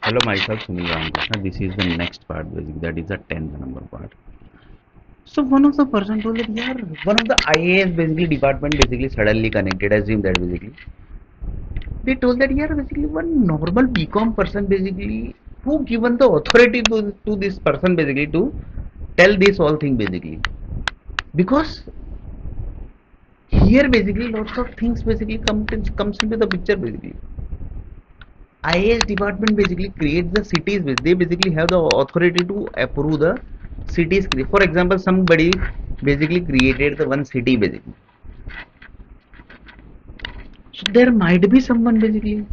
Hello, myself Sunil Ramakrishna. This is the next part, basically. That is the 10th number part. So one of the person told that yeah, one of the IAS basically department basically suddenly connected. Assume that basically they told that yeah, basically one normal BCom person basically who given the authority to this person basically to tell this all thing basically, because here basically lots of things basically comes into the picture basically. IAS department basically creates the cities. They basically have the authority to approve the cities. For example, somebody basically created the one city basically. So there might be someone basically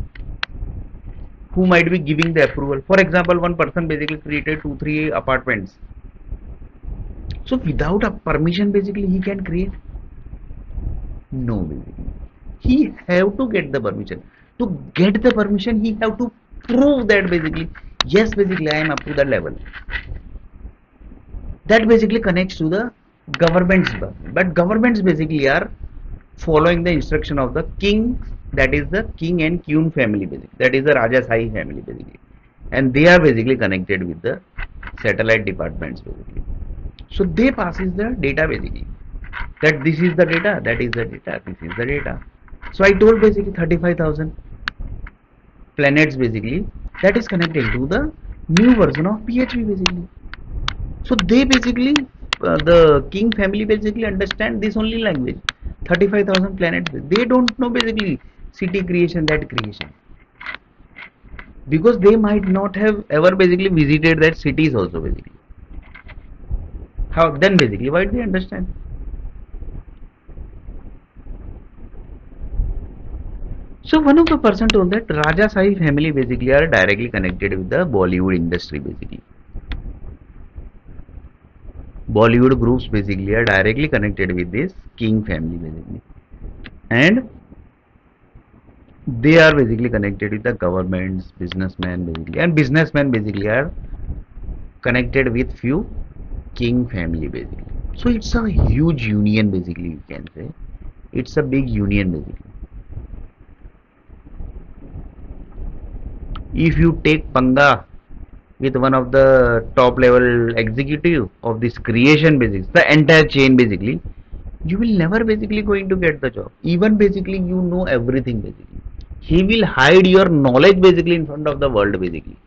who might be giving the approval. For example, one person basically created 2-3 apartments. So without a permission basically he can create? No, basically. He have to get the permission. To get the permission, he have to prove that basically, yes, basically I am up to that level. That basically connects to the governments, but governments basically are following the instruction of the king, that is the king and queen family basically, that is the Rajashahi family basically, and they are basically connected with the satellite departments basically. So they passes the data basically, that this is the data, that is the data, this is the data. So I told basically 35,000 planets basically, that is connected to the new version of PHP basically. So they basically the king family basically understand this only language, 35,000 planets. They don't know basically city creation, that creation, because they might not have ever basically visited that cities also basically. How then basically why do they understand? So one of the person told that Rajashahi family basically are directly connected with the Bollywood industry basically. Bollywood groups basically are directly connected with this king family basically, and they are basically connected with the governments, businessmen basically, and businessmen basically are connected with few king family basically. So it's a huge union basically, you can say. It's a big union basically. If you take panga with one of the top level executive of this creation basics, the entire chain basically, you will never basically going to get the job. Even basically you know everything basically. He will hide your knowledge basically in front of the world basically,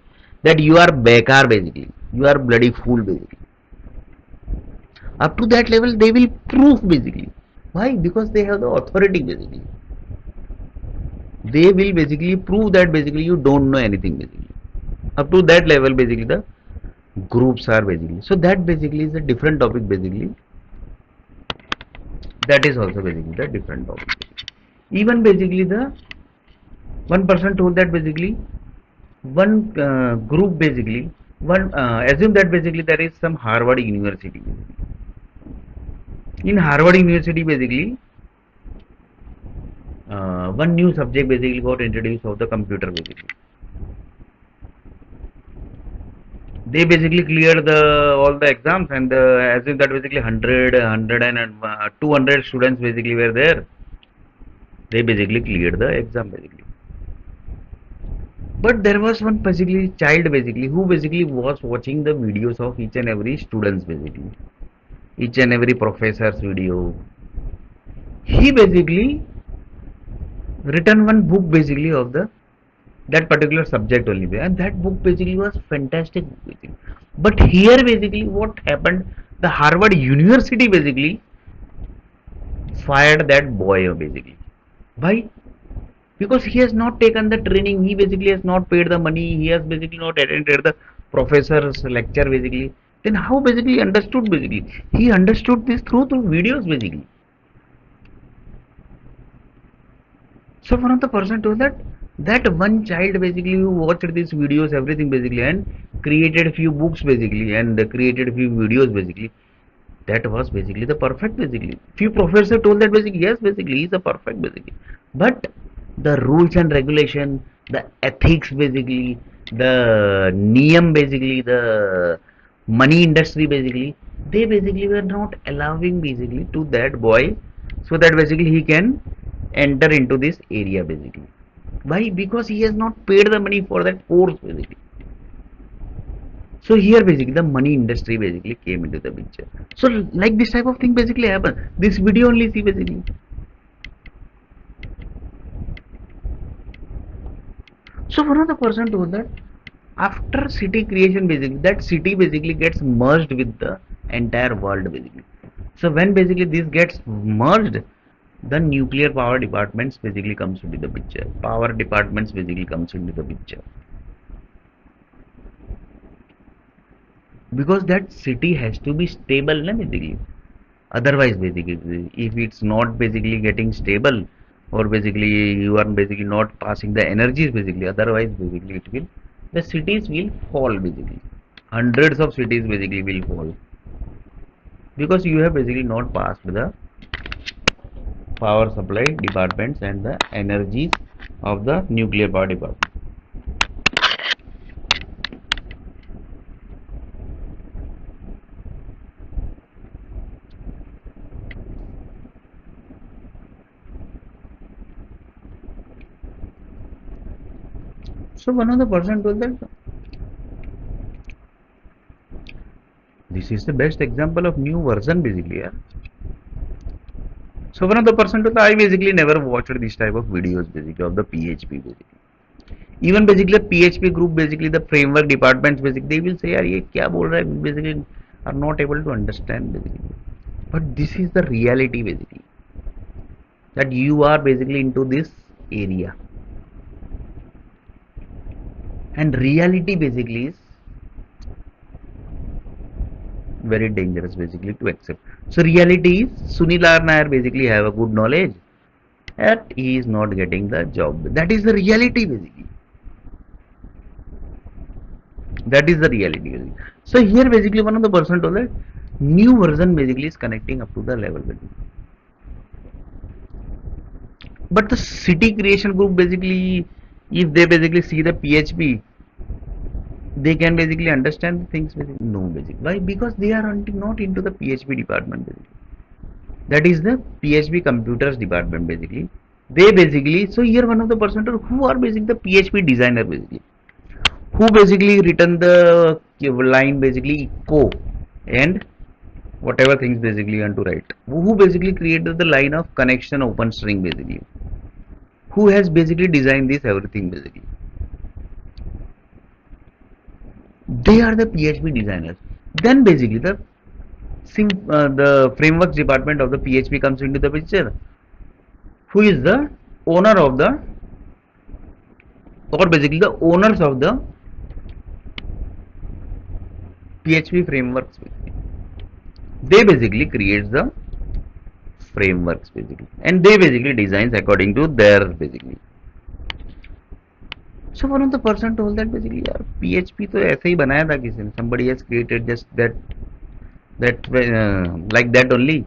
that you are bekar basically, you are bloody fool basically. Up to that level they will prove basically. Why? Because they have the authority basically. They will basically prove that basically you don't know anything basically. Up to that level basically the groups are basically. So that basically is a different topic basically. That is also basically the different topic. Even basically the one person told that basically one group basically, one assume that basically there is some Harvard University. In Harvard University basically one new subject basically got introduced of the computer basically. They basically cleared the all the exams, and assume that basically 100 and 200 students basically were there. They basically cleared the exam basically. But there was one basically child basically who basically was watching the videos of each and every students basically, each and every professor's video. He basically written one book basically of the that particular subject only, and that book basically was fantastic basically. But here basically what happened, the Harvard University basically fired that boy basically. Why? Because he has not taken the training, he basically has not paid the money, he has basically not attended the professor's lecture basically. Then how basically understood basically? He understood this through videos basically. So one of the person told that one child basically who watched these videos everything basically and created few books basically and created few videos basically, that was basically the perfect basically. Few professors told that basically yes basically he is a perfect basically, but the rules and regulation, the ethics basically, the niyam basically, the money industry basically, they basically were not allowing basically to that boy, so that basically he can enter into this area basically. Why? Because he has not paid the money for that course basically. So here basically the money industry basically came into the picture. So like this type of thing basically happen. This video only see basically. So one of the person told that after city creation basically that city basically gets merged with the entire world basically. So when basically this gets merged, the nuclear power departments basically comes into the picture. Power departments basically comes into the picture. Because that city has to be stable na, basically. Otherwise basically if it's not basically getting stable, or basically you are basically not passing the energies basically, otherwise basically it will, the cities will fall basically, hundreds of cities basically will fall, because you have basically not passed the power supply departments and the energies of the nuclear power department. So one of the person told that this is the best example of new version basically. Yeah? So one of the person told I basically never watched this type of videos basically of the PHP basically. Even basically the PHP group basically the framework departments basically they will say यार ये क्या बोल रहा है, basically are not able to understand basically. But this is the reality basically, that you are basically into this area, and reality basically is very dangerous basically to accept. So reality is Sunil Nair basically have a good knowledge, yet he is not getting the job. That is the reality basically. That is the reality basically. So here basically one of the person told that new version basically is connecting up to the level basically. But the city creation group basically, if they basically see the PHP, they can basically understand the things basically. No basically. Why? Because they are not into the PHP department basically. That is the PHP computers department basically. They basically, so here one of the person who are basically the PHP designer basically, who basically written the line basically echo and whatever things basically you want to write, who basically created the line of connection open string basically, who has basically designed this everything basically. They are the PHP designers. Then basically the frameworks department of the PHP comes into the picture. Who is the owner of the, or basically the owners of the PHP frameworks basically. They basically create the frameworks basically, and they basically designs according to their basically. So one of the person told that basically यार PHP तो ऐसे ही बनाया था किसी ने, somebody has created just that like that only,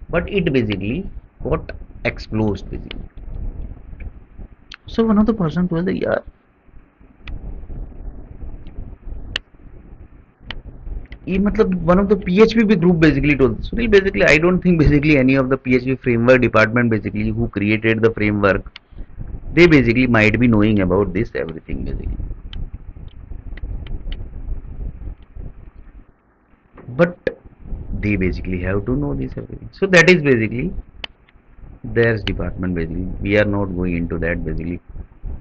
but it basically got exposed basically. So one of the person told that यार ये मतलब one of the PHP group basically told Sunil basically I don't think basically any of the PHP framework department basically who created the framework, they basically might be knowing about this everything basically. But they basically have to know this everything. So that is basically their department basically. We are not going into that basically,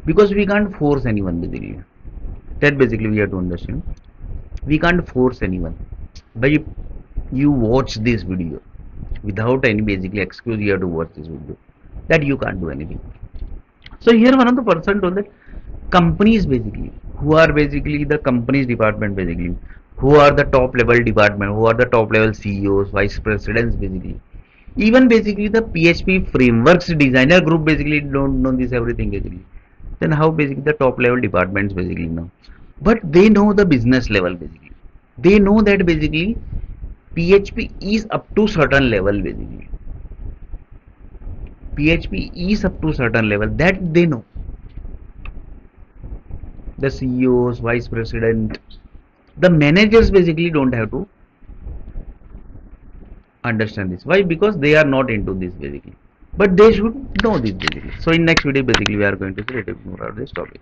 because we can't force anyone basically. That basically we have to understand. We can't force anyone. But you watch this video without any basically excuse, you have to watch this video, that you can't do anything. So here one of the person told that companies basically, who are basically the companies department basically, who are the top level department, who are the top level CEOs, vice presidents basically, even basically the PHP frameworks designer group basically don't know this everything basically. Then how basically the top level departments basically know? But they know the business level basically. They know that basically PHP is up to certain level basically. PHP is up to certain level, that they know. The CEOs, vice president, the managers basically don't have to understand this. Why? Because they are not into this basically. But they should know this basically. So in next video basically we are going to see a little bit more about this topic.